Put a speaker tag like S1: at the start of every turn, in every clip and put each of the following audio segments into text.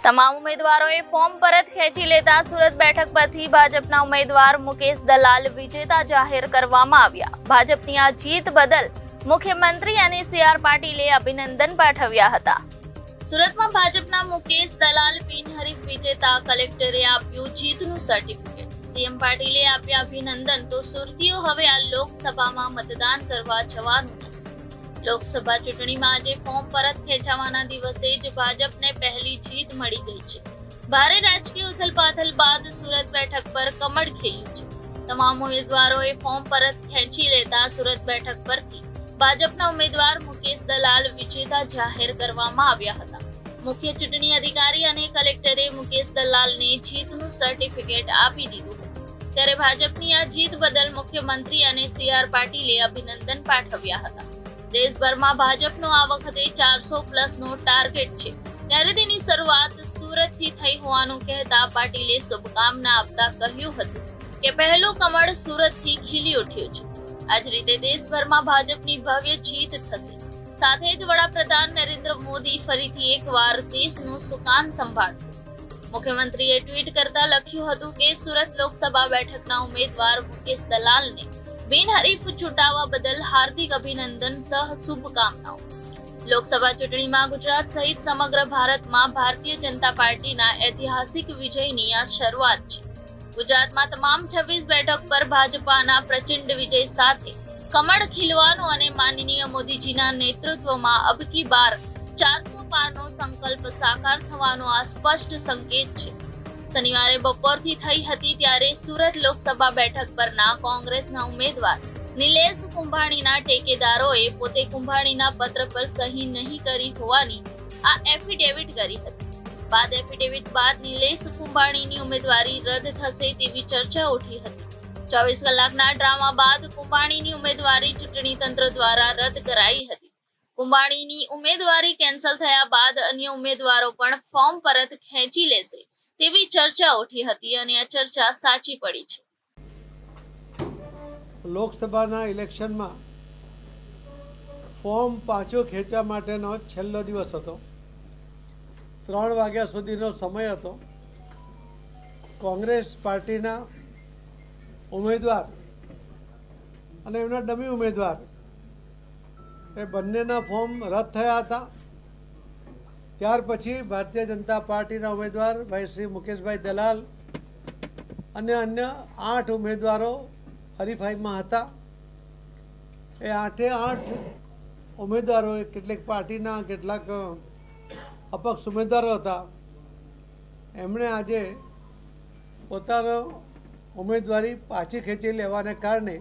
S1: તમામ ઉમેદવારોએ ફોર્મ પરત ખેંચી લેતા સુરત બેઠક પરથી ભાજપના ઉમેદવાર મુકેશ દલાલ વિજેતા જાહેર કરવામાં આવ્યા। ભાજપની આ જીત બદલ મુખ્યમંત્રી અને સી.આર. પાટીલે અભિનંદન પાઠવ્યા હતા। સુરતમાં ભાજપના મુકેશ દલાલ બિનહરીફ વિજેતા, કલેક્ટરે આપ્યું જીતનું સર્ટિફિકેટ। સીએમ પાટીલે આપ્યા અભિનંદન। તો સુરતીઓ હવે આ લોકસભામાં મતદાન કરવા જવાનું નથી। લોકસભા ચૂંટણીમાં આજે ફોર્મ પરત ખેંચવાના દિવસે જ ભાજપને પહેલી જીત મળી ગઈ છે। ભારે રાજકીય ઉથલપાથલ બાદ સુરત બેઠક પર કમળ ખીલ્યું છે। તમામ ઉમેદવારોએ ફોર્મ પરત ખેંચી લેતા સુરત બેઠક પરથી ભાજપના ઉમેદવાર મુકેશ દલાલ વિજેતા જાહેર કરવામાં આવ્યા હતા। મુખ્ય ચૂંટણી અધિકારી અને કલેક્ટરે મુકેશ દલાલને જીતનું સર્ટિફિકેટ આપી દીધું હતું। ત્યારે ભાજપની આ જીત બદલ મુખ્યમંત્રી અને સી.આર. પાટીલે અભિનંદન પાઠવ્યા હતા। દેશભરમાં ભાજપનો આ વખતે 400+ ટાર્ગેટ છે, ત્યારે તેની શરૂઆત સુરતથી થઈ હોવાનું કહેતા પાટીલે શુભકામના આપતા કહ્યું હતું કે પહેલું કમળ સુરતથી ખીલી ઉઠ્યું છે। આ જ રીતે દેશભરમાં ભાજપની ભવ્ય જીત થશે। સાથે જ વડાપ્રધાન નરેન્દ્ર મોદી ફરીથી એકવાર દેશનું સુકાન સંભાળશે। મુખ્યમંત્રીએ ટ્વીટ કરતા લખ્યું હતું કે સુરત લોકસભા બેઠકના ઉમેદવાર મુકેશ દલાલને બિનહરીફ ચૂંટાવા બદલ હાર્દિક અભિનંદન સહ શુભકામનાઓ। લોકસભા ચૂંટણીમાં ગુજરાત સહિત સમગ્ર ભારતમાં ભારતીય જનતા પાર્ટીના ઐતિહાસિક વિજયની આ શરૂઆત છે। ગુજરાતમાં તમામ 26 બેઠક પર ભાજપાના પ્રચંડ વિજય સાથે કમળ ખીલવાનું અને માનનીય મોદીજીના નેતૃત્વમાં અબકી બાર 400 પારનો સંકલ્પ સાકાર થવાનો આ સ્પષ્ટ સંકેત છે। શનિવારે બપોરથી થઈ હતી ત્યારે સુરત લોકસભા બેઠક પરના કોંગ્રેસના ઉમેદવાર નિલેશ કુંભાણીના ટેકેદારોએ પોતે કુંભાણીના પત્ર પર સહી નહીં કરી હોવાની આ એફિડેવિટ કરી હતી। બાદ એફિડેવિટ બાદ નિલેશ કુંભાણીની ઉમેદવારી રદ થશે તેવી ચર્ચા ઉઠી હતી। 24 કલાકના ડ્રામા બાદ કુંભાણીની ઉમેદવારી ચૂંટણી તંત્ર દ્વારા રદ કરાઈ હતી। કુંભાણીની ઉમેદવારી કેન્સલ થયા બાદ અન્ય ઉમેદવારો પણ ફોર્મ પરત ખેંચી લેશે તેવી ચર્ચા ઉઠી હતી અને આ ચર્ચા સાચી પડી છે।
S2: લોકસભાના ઇલેક્શનમાં ફોર્મ પાછું ખેંચવા માટેનો છેલ્લો દિવસ હતો। 3 વાગ્યા સુધીનો સમય હતો। કોંગ્રેસ પાર્ટીના ઉમેદવાર અને એમના ડમી ઉમેદવાર એ બંનેના ફોર્મ રદ થયા હતા। ત્યાર પછી ભારતીય જનતા પાર્ટીના ઉમેદવાર ભાઈ શ્રી મુકેશભાઈ દલાલ અને અન્ય 8 ઉમેદવારો હરીફાઈમાં હતા। એ 8 ઉમેદવારોએ કેટલીક પાર્ટીના કેટલાક અપક્ષ ઉમેદવારો હતા, એમણે આજે પોતાનો ઉમેદવારી પાછી ખેંચી લેવાને કારણે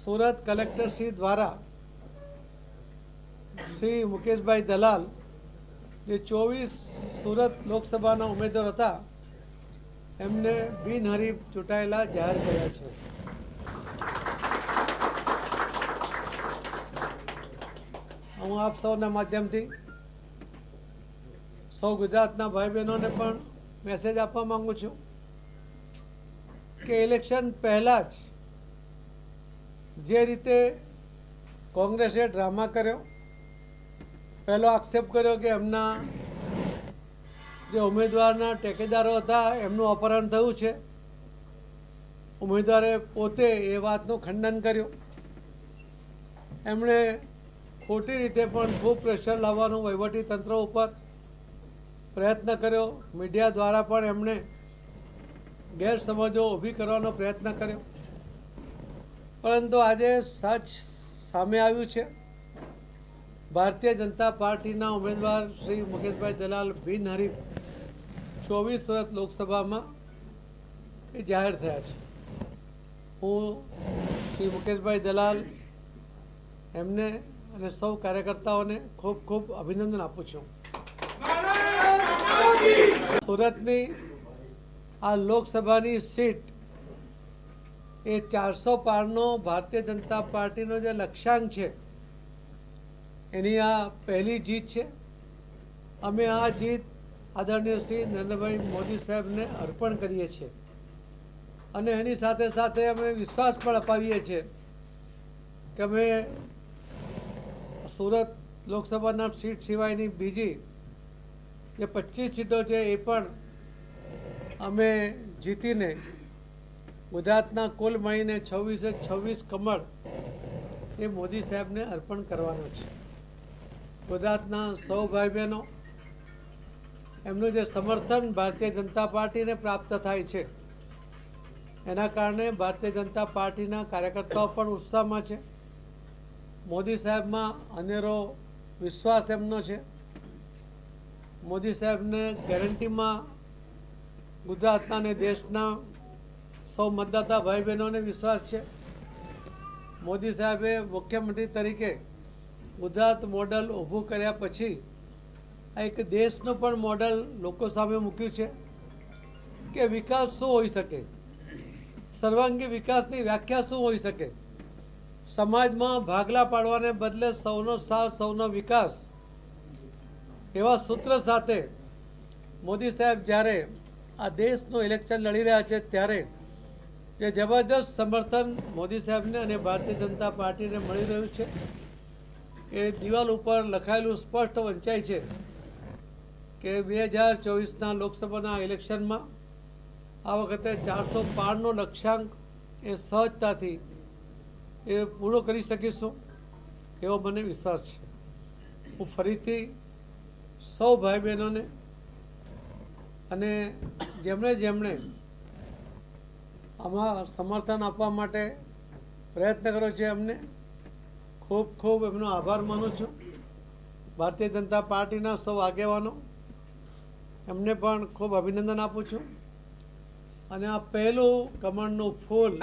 S2: સુરત કલેક્ટરશ્રી દ્વારા શ્રી મુકેશભાઈ દલાલ જે 24 સુરત લોકસભાના ઉમેદવાર હતા એમને બિનહરીફ ચૂંટાયેલા જાહેર કર્યા છે। હું આપ સૌના માધ્યમથી સૌ ગુજરાતના ભાઈ બહેનોને પણ મેસેજ આપવા માંગુ છું કે ઇલેક્શન પહેલાં જ જે રીતે કોંગ્રેસે ડ્રામા કર્યો, પહેલો આક્ષેપ કર્યો કે એમના જે ઉમેદવારના ટેકેદારો હતા એમનું અપહરણ થયું છે, ઉમેદવારે પોતે એ વાતનું ખંડન કર્યું। એમણે ખોટી રીતે પણ ખૂબ પ્રેશર લાવવાનું વહીવટી તંત્ર ઉપર પ્રયત્ન કર્યો। મીડિયા દ્વારા પણ એમણે ગેરસમજો ઊભી કરવાનો પ્રયત્ન કર્યો, પરંતુ આજે સચ સામે આવ્યું છે। ભારતીય જનતા પાર્ટીના ઉમેદવાર શ્રી મુકેશભાઈ દલાલ બિનહરીફ 24 સુરત લોકસભામાં એ જાહેર થયા છે। હું શ્રી મુકેશભાઈ દલાલ એમને અને સૌ કાર્યકર્તાઓને ખૂબ ખૂબ અભિનંદન આપું છું। સુરતની આ લોકસભાની સીટ એ 400 પારનો ભારતીય જનતા પાર્ટીનો જે લક્ષ્યાંક છે એની આ પહેલી જીત છે। અમે આ જીત આદરણીય શ્રી નરેન્દ્રભાઈ મોદી સાહેબને અર્પણ કરીએ છીએ અને એની સાથે સાથે અમે વિશ્વાસ પણ અપાવીએ છીએ કે અમે સુરત લોકસભાના સીટ સિવાયની બીજી જે 25 સીટો છે એ પણ અમે જીતીને ગુજરાતના કુલ મળીને 26 કમળ એ મોદી સાહેબને અર્પણ કરવાનો છે. ગુજરાતના સૌ ભાઈ બહેનો એમનું જે સમર્થન ભારતીય જનતા પાર્ટીને પ્રાપ્ત થાય છે એના કારણે ભારતીય જનતા પાર્ટીના કાર્યકર્તાઓ પણ ઉત્સાહમાં છે. મોદી સાહેબમાં અનેરો વિશ્વાસ એમનો છે. મોદી સાહેબને ગેરંટીમાં ગુજરાતના અને દેશના સૌ મતદાતા ભાઈ બહેનોને વિશ્વાસ છે. મોદી સાહેબે મુખ્યમંત્રી તરીકે ગુજરાત મોડલ ઊભું કર્યા પછી આ એક દેશનું પણ મોડલ લોકો સામે મૂક્યું છે કે વિકાસ શું હોઈ શકે, સર્વાંગી વિકાસની વ્યાખ્યા શું હોઈ શકે. સમાજમાં ભાગલા પાડવાને બદલે સૌનો સાથ સૌનો વિકાસ એવા સૂત્ર સાથે મોદી સાહેબ જ્યારે આ દેશનું ઇલેક્શન લડી રહ્યા છે ત્યારે જે જબરદસ્ત સમર્થન મોદી સાહેબને અને ભારતીય જનતા પાર્ટીને મળી રહ્યું છે એ દિવાલ ઉપર લખાયેલું સ્પષ્ટ વંચાય છે કે 2024ના લોકસભાના ઇલેક્શનમાં આ વખતે 405નો લક્ષ્યાંક એ સહજતાથી એ પૂરો કરી શકીશું એવો મને વિશ્વાસ છે. હું ફરીથી સૌ ભાઈ બહેનોને અને જેમણે આમાં સમર્થન આપવા માટે પ્રયત્ન કર્યો છે એમને ખૂબ ખૂબ એમનો આભાર માનું છું. ભારતીય જનતા પાર્ટીના સૌ આગેવાનો એમને પણ ખૂબ અભિનંદન આપું છું. અને આ પહેલું કમળનું ફૂલ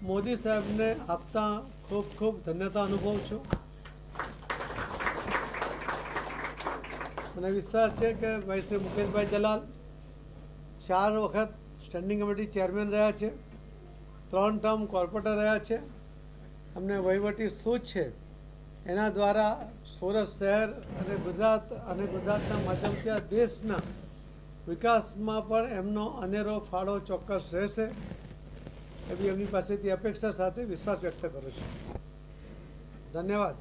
S2: મોદી સાહેબને આપતા ખૂબ ખૂબ ધન્યતા અનુભવું છું. મને વિશ્વાસ છે કે ભાઈ શ્રી મુકેશભાઈ દલાલ 4 વખત સ્ટેન્ડિંગ કમિટી ચેરમેન રહ્યા છે, 3 ટર્મ કોર્પોરેટર રહ્યા છે. અમને વહીવટી સૂઝ છે એના દ્વારા સુરત શહેર અને ગુજરાતના માધ્યમથી આ દેશના વિકાસમાં પણ એમનો અનેરો ફાળો ચોક્કસ રહેશે એવી એમની પાસેથી અપેક્ષા સાથે વિશ્વાસ વ્યક્ત કરું છું. ધન્યવાદ.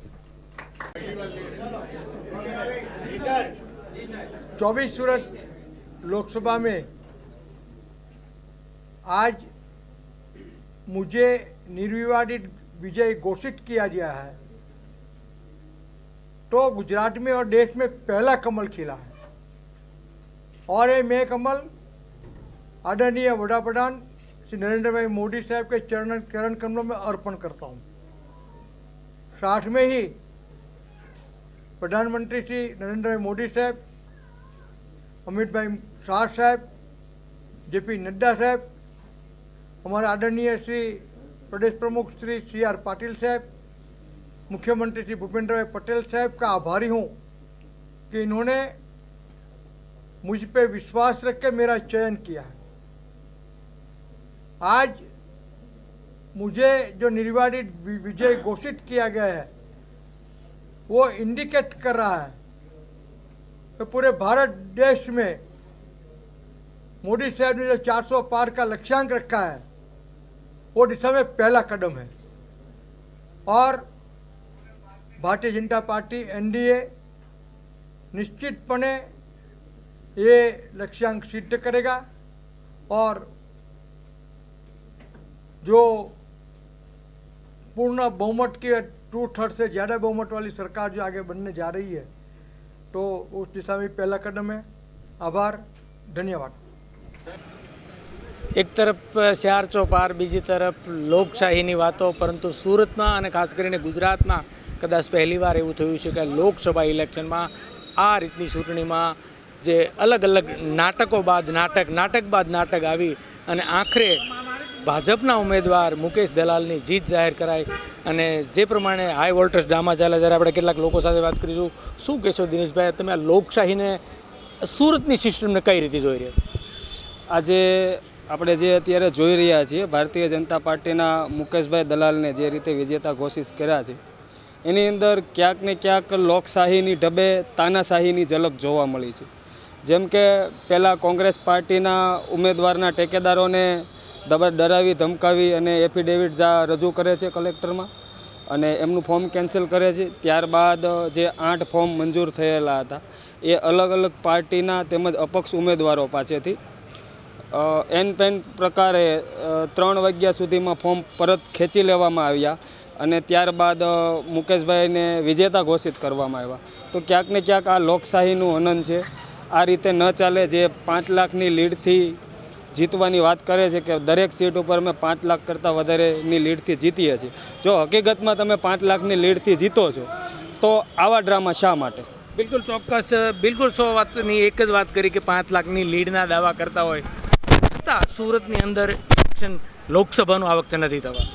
S3: 24 सूरत लोकसभा में आज मुझे निर्विवादित विजय घोषित किया गया है तो गुजरात में और देश में पहला कमल खिला है और ये मैं कमल आदरणीय वड़ा प्रधान श्री नरेंद्र भाई मोदी साहब के चरण कमलों में अर्पण करता हूँ. साथ में ही प्रधानमंत्री श्री नरेंद्र भाई मोदी साहब, अमित भाई शाह साहब, जेपी नड्डा साहब, हमारे आदरणीय श्री प्रदेश प्रमुख श्री CR पाटिल साहब, मुख्यमंत्री श्री भूपेंद्र भाई पटेल साहब का आभारी हूँ कि इन्होंने मुझ पे विश्वास रख के मेरा चयन किया है. आज मुझे जो निर्विवादित विजय घोषित किया गया है वो इंडिकेट कर रहा है कि पूरे भारत देश में मोदी साहब ने जो 400 पार का लक्ष्यांक रखा है वो दिशा में पहला कदम है और भारतीय जनता पार्टी NDA निश्चितपणे ये लक्ष्यांक सिद्ध करेगा और जो पूर्ण बहुमत की 2/3 से ज़्यादा बहुमत वाली सरकार जो आगे बनने जा रही है तो उस दिशा में पहला कदम है. आभार, धन्यवाद.
S4: એક તરફ 400 પાર, બીજી તરફ લોકશાહીની વાતો, પરંતુ સુરતમાં અને ખાસ કરીને ગુજરાતમાં કદાચ પહેલીવાર એવું થયું છે કે લોકસભા ઇલેક્શનમાં આ રીતની ચૂંટણીમાં જે અલગ અલગ નાટકો બાદ નાટક આવી અને આખરે ભાજપના ઉમેદવાર મુકેશ દલાલની જીત જાહેર કરાઈ. અને જે પ્રમાણે હાઈ વોલ્ટેજ ડ્રામા ચાલે ત્યારે આપણે કેટલાક લોકો સાથે વાત કરીશું. શું કહેશો દિનેશભાઈ, તમે આ લોકશાહીને સુરતની સિસ્ટમને કઈ રીતે જોઈ રહ્યા છો?
S5: આજે આપણે જે અત્યારે જોઈ રહ્યા છીએ ભારતીય જનતા પાર્ટીના મુકેશભાઈ દલાલને જે રીતે વિજેતા ઘોષિત કર્યા છે એની અંદર ક્યાંક ને ક્યાંક લોકશાહીની ઢબે તાનાશાહીની ઝલક જોવા મળી છે. જેમ કે પહેલાં કોંગ્રેસ પાર્ટીના ઉમેદવારના ટેકેદારોને ડરાવી ધમકાવી અને એફિડેવિટ રજૂ કરે છે કલેક્ટરમાં, અને એમનું ફોર્મ કેન્સલ કરે છે. ત્યારબાદ જે 8 ફોર્મ મંજૂર થયેલા હતા એ અલગ અલગ પાર્ટીના તેમજ અપક્ષ ઉમેદવારો પાસેથી એન પેન પ્રકારે 3 વાગ્યા સુધીમાં ફોર્મ પરત ખેંચી લેવામાં આવ્યા અને ત્યારબાદ મુકેશભાઈને વિજેતા ઘોષિત કરવામાં આવ્યા. તો ક્યાંક ને ક્યાંક આ લોકશાહીનું હનન છે. આ રીતે ન ચાલે. જે 5 લાખની લીડથી જીતવાની વાત કરે છે કે દરેક સીટ ઉપર અમે 5 લાખ કરતાં વધારેની લીડથી જીતીએ છીએ. જો હકીકતમાં તમે 5 લાખની લીડથી જીતો છો તો આવા ડ્રામા શા માટે?
S4: બિલકુલ ચોક્કસ, બિલકુલ 100 વાતની એક જ વાત કરી કે 5 લાખની લીડના દાવા કરતા હોય છતાં સુરતની અંદર ઇલેક્શન લોકસભાનું આ વખતે નથી થવા.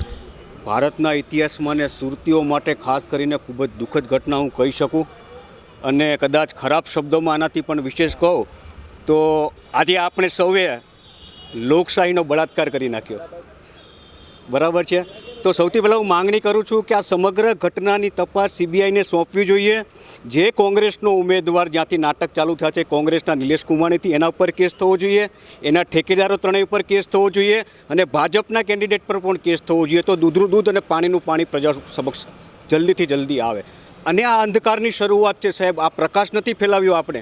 S6: ભારતના ઇતિહાસમાં ને સુરતીઓ માટે ખાસ કરીને ખૂબ જ દુઃખદ ઘટના હું કહી શકું અને કદાચ ખરાબ શબ્દોમાં આનાથી પણ વિશેષ કહું તો આજે આપણે સૌએ લોકશાહીનો બળાત્કાર કરી નાખ્યો. બરાબર છે. તો સૌથી પહેલાં હું માંગણી કરું છું કે આ સમગ્ર ઘટનાની તપાસ સીબીઆઈને સોંપવી જોઈએ. જે કોંગ્રેસનો ઉમેદવાર જ્યાંથી નાટક ચાલુ થયા છે કોંગ્રેસના નિલેશ કુમાણીથી એના ઉપર કેસ થવો જોઈએ, એના ઠેકેદારો ત્રણેય ઉપર કેસ થવો જોઈએ અને ભાજપના કેન્ડિડેટ પર પણ કેસ થવો જોઈએ. તો દૂધનું દૂધ અને પાણીનું પાણી પ્રજા સમક્ષ જલ્દીથી જલ્દી આવે. અને આ અંધકારની શરૂઆત છે સાહેબ. આ પ્રકાશ નથી ફેલાવ્યો આપણે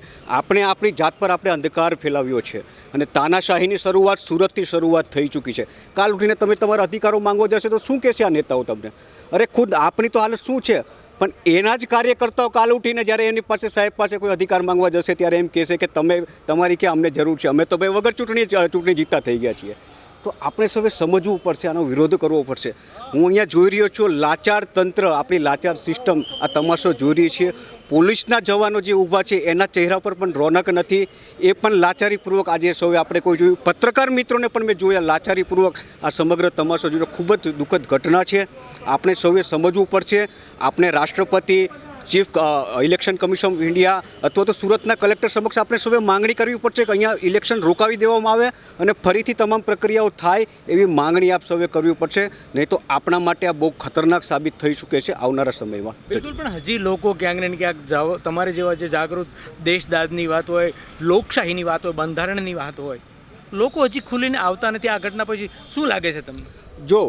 S6: આપણી જાત પર આપણે અંધકાર ફેલાવ્યો છે અને તાનાશાહીની શરૂઆત સુરતથી શરૂઆત થઈ ચૂકી છે. કાલ ઉઠીને તમે તમારા અધિકારો માંગવા જશે તો શું કહેશે આ નેતાઓ તમને? અરે ખુદ આપણી તો હાલત શું છે. પણ એના જ કાર્યકર્તાઓ કાલ ઉઠીને જ્યારે એની પાસે સાહેબ પાસે કોઈ અધિકાર માંગવા જશે ત્યારે એમ કહેશે કે તમારી ક્યાં અમને જરૂર છે, અમે તો ભાઈ વગર ચૂંટણી જીતતા થઈ ગયા છીએ. તો આપણે સૌએ સમજવું પડશે, આનો વિરોધ કરવો પડશે. હું અહીંયા જોઈ રહ્યો છું લાચાર તંત્ર, આપણી લાચાર સિસ્ટમ આ તમાશો જોઈ રહી છે. પોલીસના જવાનો જે ઊભા છે એના ચહેરા પર પણ રોનક નથી. એ પણ લાચારીપૂર્વક આજે સૌએ આપણે કોઈ જોયું. પત્રકાર મિત્રોને પણ મેં જોયા લાચારીપૂર્વક આ સમગ્ર તમાશો જોયો. ખૂબ જ દુઃખદ ઘટના છે. આપણે સૌએ સમજવું પડશે. આપણે રાષ્ટ્રપતિ, chief election commission of India અથવા તો સુરતના કલેક્ટર સમક્ષ આપણે સૌએ માંગણી કરવી પડશે કે અહીંયા ઇલેક્શન રોકાવી દેવામાં આવે અને ફરીથી તમામ પ્રક્રિયાઓ થાય એવી માંગણી આપ સૌએ કરવી પડશે. નહીં તો આપણા માટે આ બહુ ખતરનાક સાબિત થઈ શકે છે આવનારા સમયમાં.
S4: બિલકુલ. પણ હજી લોકો ક્યાંક ને ક્યાંક તમારે જેવા જે જાગૃત દેશદાદની વાત હોય, લોકશાહીની વાત હોય, બંધારણની વાત હોય, લોકો હજી ખુલીને આવતા નથી. આ ઘટના પછી શું લાગે છે તમને?
S6: જો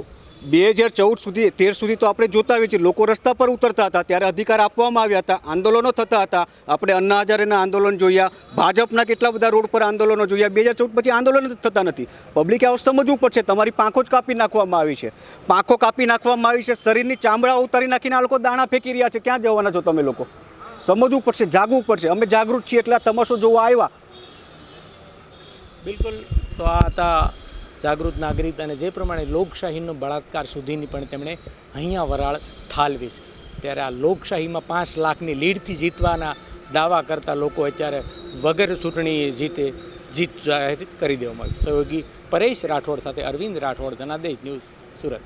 S6: 2014 સુધી તો આપણે જોતા આવીએ છીએ લોકો રસ્તા પર ઉતરતા હતા ત્યારે અધિકાર આપવામાં આવ્યા હતા, આંદોલનો થતા હતા. આપણે અન્ના હજારેના આંદોલન જોયા, ભાજપના કેટલા બધા રોડ પર આંદોલનો જોયા. 2014 પછી આંદોલન થતા નથી. પબ્લિકે આવું સમજવું પડશે. તમારી પાંખો જ કાપી નાખવામાં આવી છે. પાંખો કાપી નાખવામાં આવી છે. શરીરની ચામડા ઉતારી નાખીને આ લોકો દાણા ફેંકી રહ્યા છે. ક્યાં જવાના છો તમે લોકો? સમજવું પડશે, જાગવું પડશે. અમે જાગૃત છીએ એટલે આ તમાશો જોવા આવ્યા.
S4: બિલકુલ. તો આ હતા જાગૃત નાગરિક અને જે પ્રમાણે લોકશાહીનો બળાત્કાર સુધીની પણ તેમણે અહીંયા વરાળ ઠાલવી છે. ત્યારે આ લોકશાહીમાં 5 લાખની લીડથી જીતવાના દાવા કરતા લોકો અત્યારે વગર ચૂંટણી જીત જાહેર કરી દેવામાં આવી. સહયોગી પરેશ રાઠોડ સાથે અરવિંદ રાઠોડ, જનાદેશ ન્યૂઝ, સુરત.